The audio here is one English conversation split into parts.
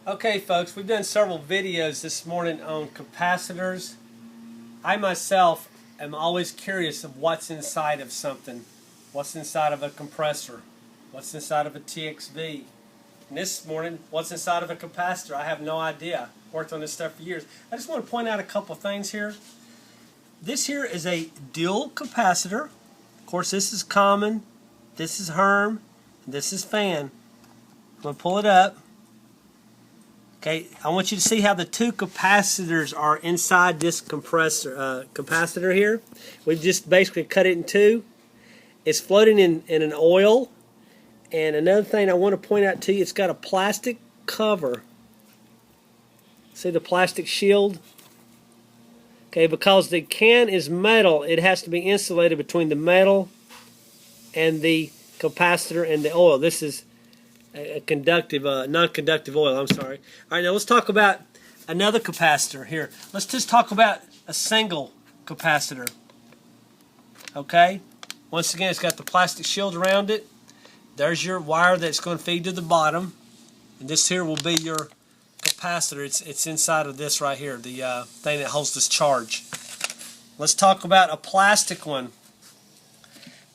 Okay folks, we've done several videos this morning on capacitors. I myself am always curious of what's inside of something. What's inside of a compressor? What's inside of a TXV? And this morning, what's inside of a capacitor? I have no idea. Worked on this stuff for years. I just want to point out a couple things here. This here is a dual capacitor. Of course, this is common, this is Herm, and this is fan. I'm going to pull it up. Okay, I want you to see how the two capacitors are inside this capacitor here. We've just basically cut it in two. It's floating in an oil. And another thing I want to point out to you, it's got a plastic cover. See the plastic shield? Okay, because the can is metal, it has to be insulated between the metal and the capacitor and the oil. This is a conductive, non-conductive oil, I'm sorry. Alright, now let's talk about another capacitor here. Let's just talk about a single capacitor. Okay? Once again, it's got the plastic shield around it. There's your wire that's going to feed to the bottom. And this here will be your capacitor. It's inside of this right here, the thing that holds this charge. Let's talk about a plastic one.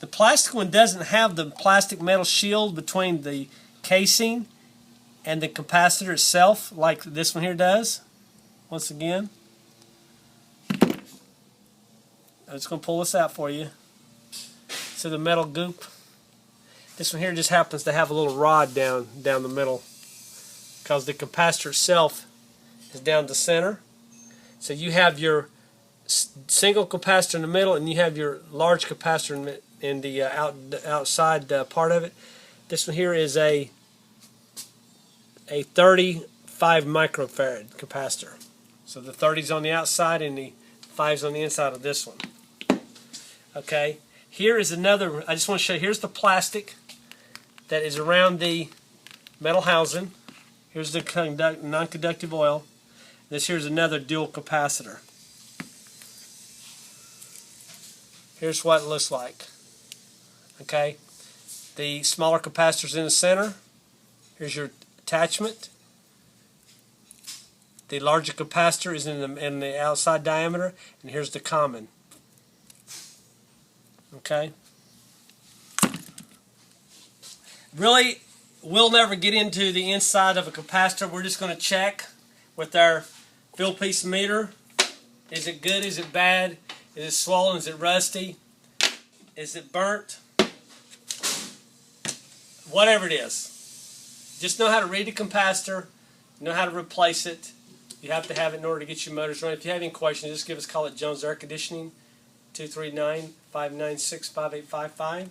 The plastic one doesn't have the plastic metal shield between the casing and the capacitor itself like this one here does. Once again, I'm just going to pull this out for you. See the metal goop? This one here just happens to have a little rod down the middle because the capacitor itself is down the center. So you have your single capacitor in the middle and you have your large capacitor in the outside part of it. This one here is a 35 microfarad capacitor. So the 30's on the outside and the 5's on the inside of this one. Okay, here is another. I just want to show you. Here's the plastic that is around the metal housing. Here's the non-conductive oil. This here's another dual capacitor. Here's what it looks like. Okay, the smaller capacitor's in the center. Here's your attachment. The larger capacitor is in the outside diameter, and here's the common. Okay. Really, we'll never get into the inside of a capacitor. We're just going to check with our fill piece meter. Is it good? Is it bad? Is it swollen? Is it rusty? Is it burnt? Whatever it is. Just know how to read the capacitor, know how to replace it. You have to have it in order to get your motors running. If you have any questions, just give us a call at Jones Air Conditioning, 239-596-5855.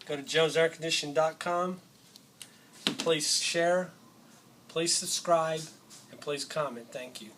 Go to jonesairconditioning.com. Please share, please subscribe, and please comment. Thank you.